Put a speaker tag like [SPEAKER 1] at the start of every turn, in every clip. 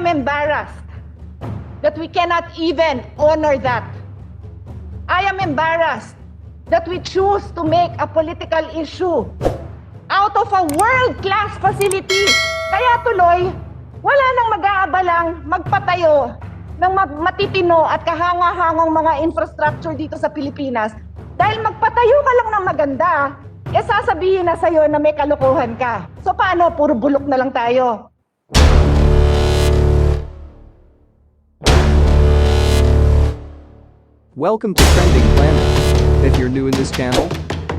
[SPEAKER 1] am embarrassed that we cannot even honor that. I am embarrassed that we choose to make a political issue out of a world-class facility. Kaya tuloy, wala nang mag-aabalang magpatayo ng matitino at kahanga-hangang mga infrastructure dito sa Pilipinas. Dahil magpatayo ka lang ng maganda, sasabihin na sa'yo na may kalokohan ka. So paano? Puro bulok na lang tayo.
[SPEAKER 2] Welcome to Trending Planet. If you're new in this channel,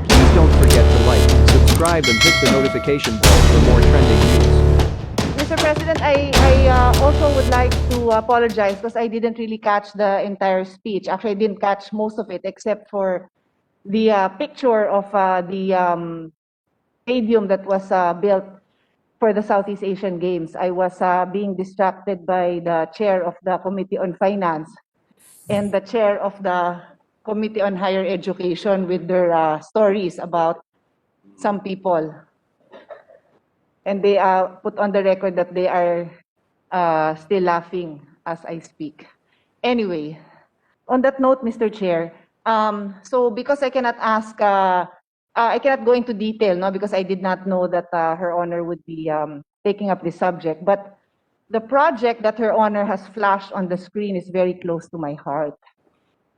[SPEAKER 2] please don't forget to like, subscribe and hit the notification bell for more trending news.
[SPEAKER 1] Mr. President, I also would like to apologize because I didn't really catch the entire speech. Actually, I didn't catch most of it except for the picture of the stadium that was built for the Southeast Asian Games. I was being distracted by the chair of the Committee on Finance and the chair of the Committee on Higher Education with their stories about some people. And they put on the record that they are still laughing as I speak. Anyway, on that note, Mr. Chair, so because I cannot ask, I cannot go into detail, no, because I did not know that Her Honor would be taking up this subject. But the project that Her Honor has flashed on the screen is very close to my heart.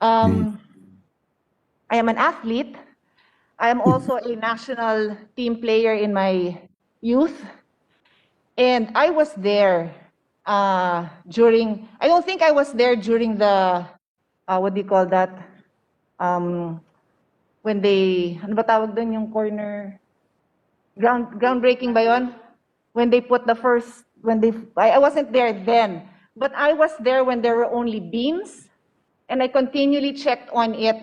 [SPEAKER 1] I am an athlete. I am also a national team player in my youth. And I was there during, I don't think I was there during the, what do you call that? When they, ano ba tawag doon yung corner? Groundbreaking ba yun? When they put the first, I wasn't there then, but I was there when there were only beams, and I continually checked on it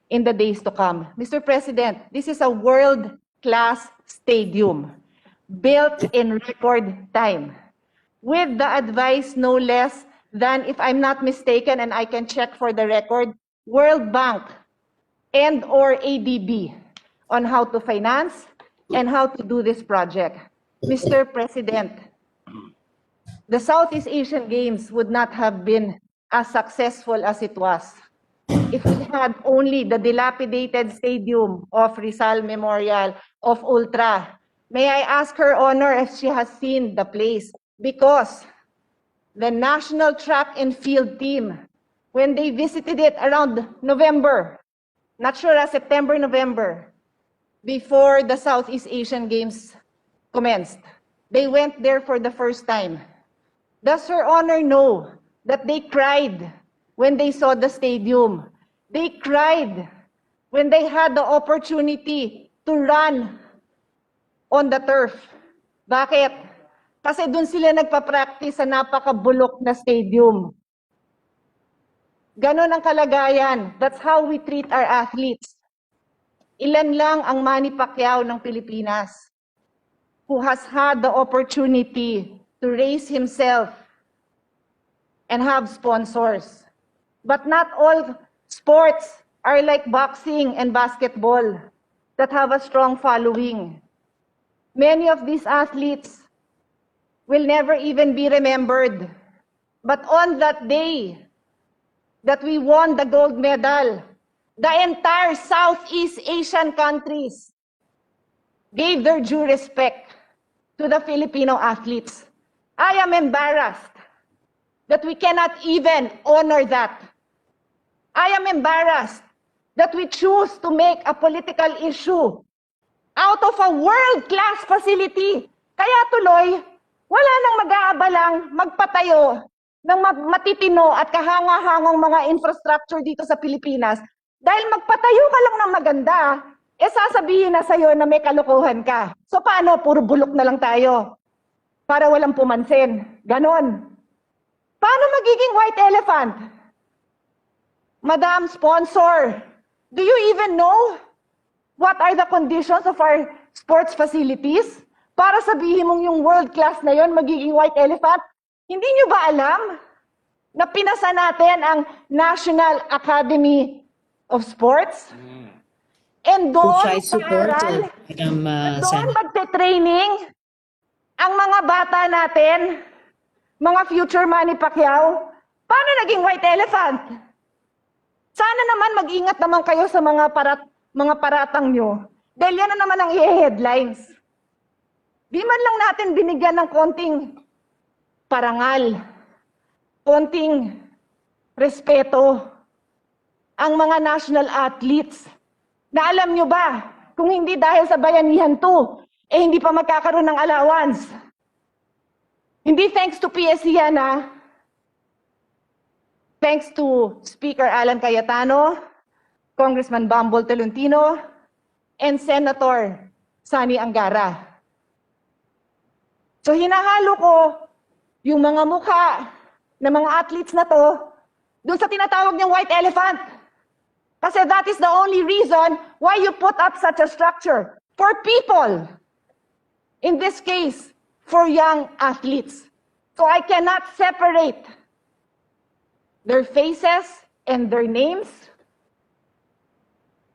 [SPEAKER 1] in the days to come. Mr. President, this is a world-class stadium built in record time with the advice no less than, if I'm not mistaken, and I can check for the record, World Bank and or ADB on how to finance and how to do this project. Mr. President, the Southeast Asian Games would not have been as successful as it was if we had only the dilapidated stadium of Rizal Memorial, of Ultra. May I ask Her Honor if she has seen the place? Because the national track and field team, when they visited it around November, not sure, September, November, before the Southeast Asian Games commenced, they went there for the first time. Does Her Honor know that they cried when they saw the stadium? They cried when they had the opportunity to run on the turf. Bakit? Kasi dun sila nagpa-practice sa napakabulok na stadium. Ganon ang kalagayan. That's how we treat our athletes. Ilan lang ang Manny Pacquiao ng Pilipinas who has had the opportunity to raise himself and have sponsors. But not all sports are like boxing and basketball that have a strong following. Many of these athletes will never even be remembered. But on that day that we won the gold medal, the entire Southeast Asian countries gave their due respect to the Filipino athletes. I am embarrassed that we cannot even honor that. I am embarrassed that we choose to make a political issue out of a world-class facility. Kaya tuloy, wala nang mag-aabalang magpatayo ng matitino at kahanga-hangang mga infrastructure dito sa Pilipinas. Dahil magpatayo ka lang ng maganda, sasabihin na sa'yo na may kalokohan ka. So paano? Puro bulok na lang tayo para walang pumansin. Ganon. Paano magiging white elephant? Madam Sponsor, do you even know what are the conditions of our sports facilities? Para sabihin mong yung world class na yon magiging white elephant? Hindi nyo ba alam na pinasa natin ang National Academy of Sports? And doon pag-aaral, doon magte-training ang mga bata natin mga future Manny Pacquiao, paano naging white elephant? Sana naman mag-ingat naman kayo sa mga paratang nyo. Dahil yan na naman ang i-headlines. Di man lang natin binigyan ng konting parangal, konting respeto ang mga national athletes. Na alam nyo ba, kung hindi dahil sa bayanihan to, hindi pa magkakaroon ng allowance. Hindi thanks to Pia Cayetano, thanks to Speaker Alan Cayetano, Congressman Bambol Tolentino, and Senator Sani Angara. So hinahalo ko yung mga mukha ng mga athletes na to dun sa tinatawag niyang white elephant. Kasi that is the only reason why you put up such a structure for people. In this case, for young athletes. So I cannot separate their faces and their names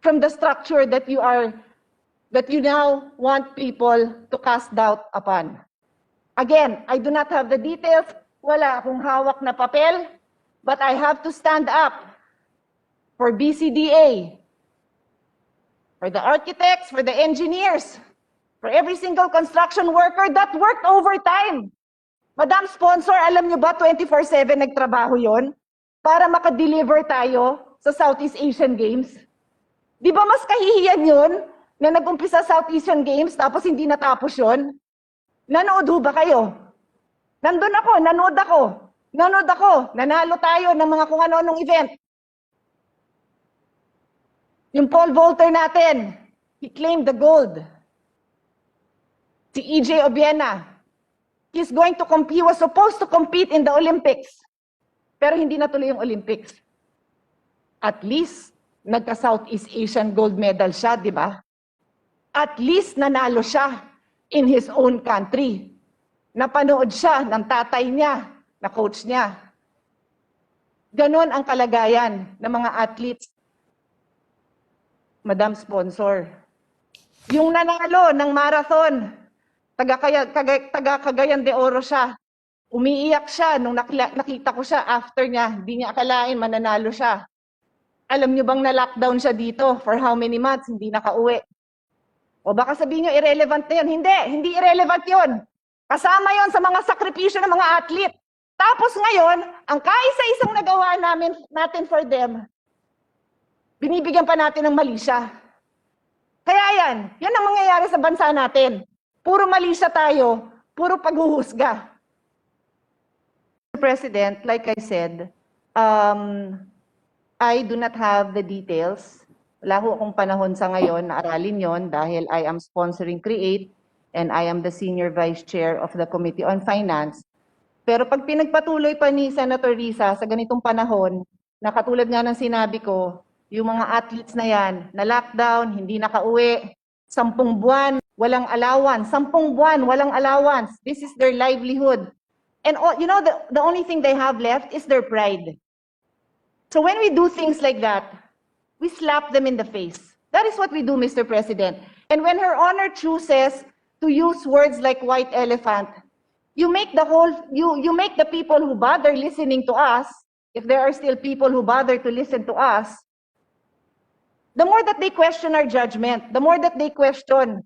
[SPEAKER 1] from the structure that you now want people to cast doubt upon. Again, I do not have the details. Wala akong hawak na papel, but I have to stand up for BCDA, for the architects, for the engineers, for every single construction worker that worked overtime. Madam Sponsor, alam nyo ba 24/7 nagtrabaho yon para makadeliver tayo sa Southeast Asian Games? Di ba mas kahihiyan yun na nag-umpisa Southeast Asian Games tapos hindi natapos yon? Nanood ho ba kayo? Nandun ako, nanood ako, nanalo tayo ng mga kung ano-anong event. Yung pole vaulter natin, he claimed the gold. Si EJ Obiena, he was supposed to compete in the Olympics. Pero hindi natuloy yung Olympics. At least, nagka-Southeast Asian gold medal siya, di ba? At least nanalo siya in his own country. Napanood siya ng tatay niya, na coach niya. Ganon ang kalagayan ng mga athletes. Madam Sponsor. Yung nanalo ng marathon, taga Cagayan de Oro siya. Umiiyak siya nung nakita ko siya after niya. Hindi niya akalain mananalo siya. Alam niyo bang na-lockdown siya dito for how many months? Hindi nakauwi. O baka sabihin niyo irrelevant na yun. Hindi irrelevant yun. Kasama yon sa mga sakripisyo ng mga athlete. Tapos ngayon, ang kaisa-isang nagawa natin for them, binibigyan pa natin ng mali siya. Kaya yan ang mangyayari sa bansa natin. Puro mali siya tayo, puro paghuhusga. Mr. President, like I said, I do not have the details. Wala ho akong panahon sa ngayon na aralin yon dahil I am sponsoring CREATE and I am the Senior Vice Chair of the Committee on Finance. Pero pag pinagpatuloy pa ni Senator Risa sa ganitong panahon, na katulad nga ng sinabi ko, yung mga athletes na yan, na lockdown, hindi nakauwi, 10 buwan, walang allowance, 10 buwan, walang allowance. This is their livelihood. And you know, the only thing they have left is their pride. So when we do things like that, we slap them in the face. That is what we do, Mr. President. And when Her Honor chooses to use words like white elephant, you make the people who bother listening to us, if there are still people who bother to listen to us, the more that they question our judgment, the more that they question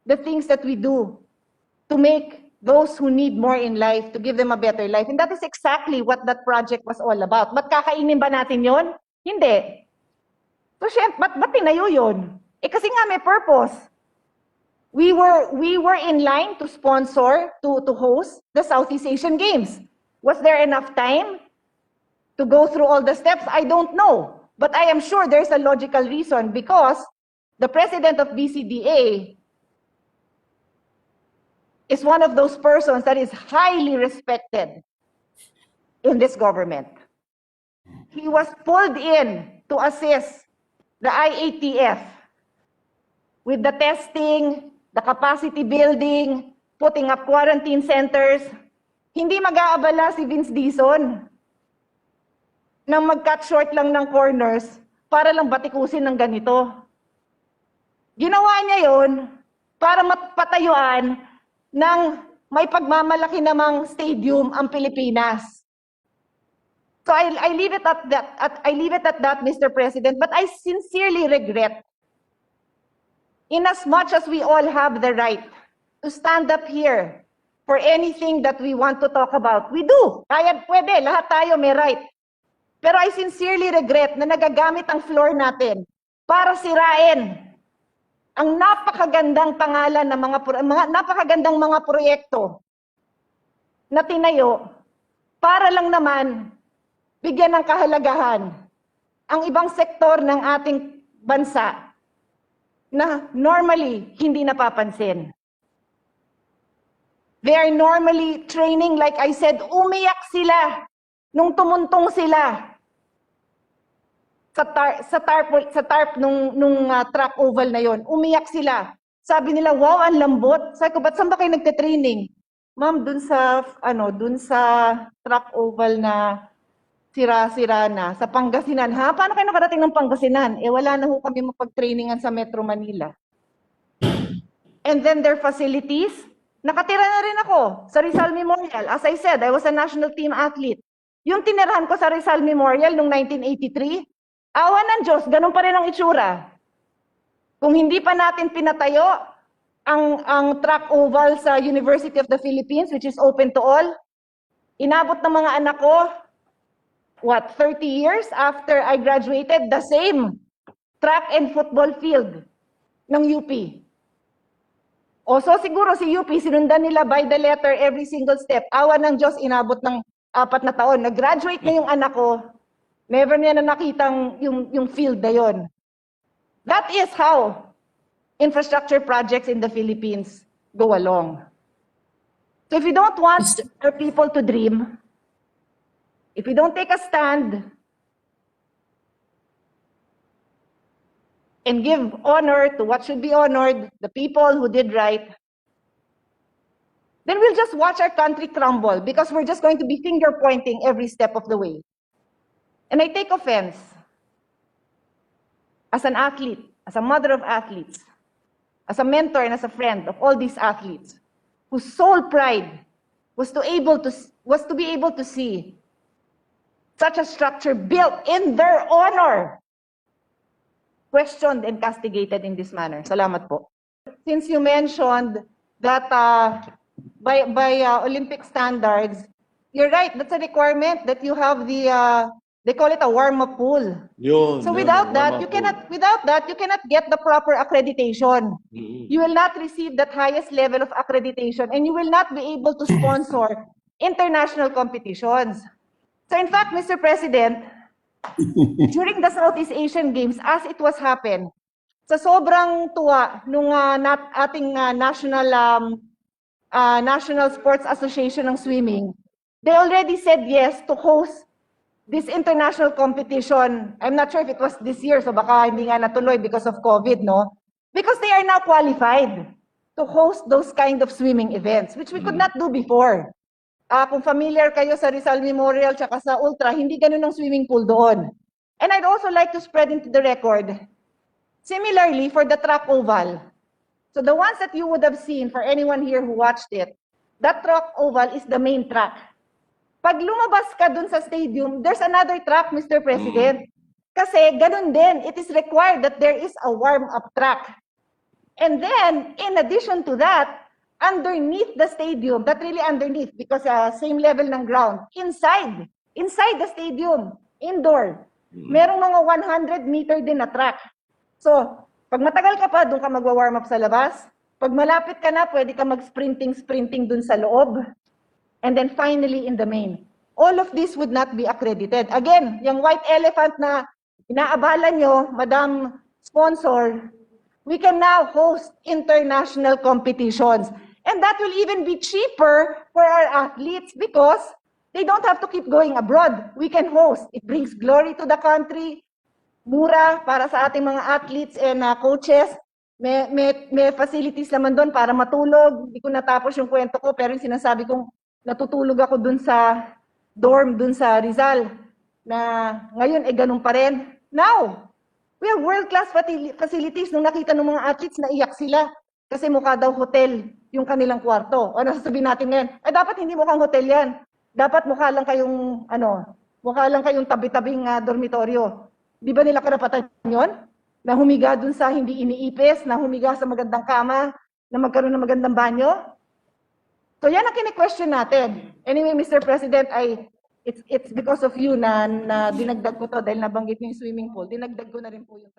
[SPEAKER 1] the things that we do to make those who need more in life, to give them a better life. And that is exactly what that project was all about. Ba't kakainin ba natin yon? Hindi. So, ba't tinayo yun? Kasi nga may purpose. We were in line to sponsor, to host the Southeast Asian Games. Was there enough time to go through all the steps? I don't know. But I am sure there's a logical reason because the president of BCDA is one of those persons that is highly respected in this government. He was pulled in to assist the IATF with the testing, the capacity building, putting up quarantine centers. Hindi mag-aabala si Vince Dizon na mag-cut short lang ng corners para lang batikusin ng ganito. Ginawa niya yon para mapatayuan ng may pagmamalaki namang stadium ang Pilipinas. So I leave it at that, Mr. President, but I sincerely regret, inasmuch as we all have the right to stand up here for anything that we want to talk about. We do. Kaya pwede, lahat tayo may right. Pero I sincerely regret na nagagamit ang floor natin para sirain ang napakagandang pangalan ng napakagandang mga proyekto na tinayo para lang naman bigyan ng kahalagahan ang ibang sektor ng ating bansa na normally hindi napapansin. They are normally training, like I said, umiyak sila nung tumuntong sila sa tarp nung track oval na yon. Umiyak sila. Sabi nila, wow, ang lambot. Sabi ko, ba't saan ba kayo nagte-training? Ma'am, dun sa track oval na sira-sira na, sa Pangasinan. Ha? Paano kayo nakarating ng Pangasinan? Eh, wala na ho kami mapag-trainingan sa Metro Manila. And then their facilities, nakatira na rin ako sa Rizal Memorial. As I said, I was a national team athlete. Yung tinirahan ko sa Rizal Memorial noong 1983, awa ng Diyos, ganun pa rin ang itsura. Kung hindi pa natin pinatayo ang track oval sa University of the Philippines, which is open to all, inabot ng mga anak ko, 30 years after I graduated, the same track and football field ng UP. O so siguro si UP, sinundan nila by the letter every single step. Awa ng Diyos, inabot ng 4 na taon. Nag-graduate na yung anak ko, never niya na nakitang yung field na yon. That is how infrastructure projects in the Philippines go along. So if you don't want our people to dream, if we don't take a stand and give honor to what should be honored, the people who did right, then we'll just watch our country crumble because we're just going to be finger pointing every step of the way. And I take offense as an athlete, as a mother of athletes, as a mentor and as a friend of all these athletes, whose sole pride was to be able to see such a structure built in their honor, questioned and castigated in this manner. Salamat po. Since you mentioned that by Olympic standards, you're right, that's a requirement that you have the they call it a warm-up pool. So without that, you cannot get the proper accreditation. You will not receive that highest level of accreditation, and you will not be able to sponsor international competitions. So in fact, Mr. President, during the Southeast Asian Games, as it was happen, sa sobrang tuwa nung ating National Sports Association ng Swimming, they already said yes to host this international competition. I'm not sure if it was this year, so baka hindi nga natuloy because of COVID, no? Because they are now qualified to host those kind of swimming events, which we could not do before. Kung familiar kayo sa Rizal Memorial tsaka sa Ultra, hindi ganun ang swimming pool doon. And I'd also like to spread into the record, similarly for the track oval. So the ones that you would have seen, for anyone here who watched it, that track oval is the main track. Pag lumabas ka dun sa stadium, there's another track, Mr. President. Kasi ganun din, it is required that there is a warm-up track. And then, in addition to that, underneath the stadium, that really underneath, because same level ng ground, inside the stadium, indoor, merong mga 100-meter din na track. So, pag matagal ka pa, doon ka magwa-warm up sa labas. Pag malapit ka na, pwede ka mag-sprinting dun sa loob. And then finally, in the main. All of this would not be accredited. Again, yung white elephant na inaabala nyo, Madam Sponsor, we can now host international competitions. And that will even be cheaper for our athletes because they don't have to keep going abroad. We can host. It brings glory to the country. Mura para sa ating mga athletes and coaches. May facilities naman doon para matulog. Hindi ko natapos yung kwento ko, pero yung sinasabi kong natutulog ako dun sa dorm, dun sa Rizal, na ngayon ganun pa rin. Now, we have world-class facilities. Nung nakita ng mga athletes, naiyak sila. Kasi mukha daw hotel yung kanilang kwarto. O nasasabihin natin ngayon, dapat hindi mukhang hotel yan. Dapat mukha lang kayong, mukha lang kayong tabi-tabing dormitoryo. Di ba nila karapatan yon? Na humiga dun sa hindi iniipis, na humiga sa magandang kama, na magkaroon ng magandang banyo? So yan ang kini-question natin. Anyway, Mr. President, it's because of you na dinagdag ko to dahil nabanggit niyo yung swimming pool. Dinagdag ko na rin po yung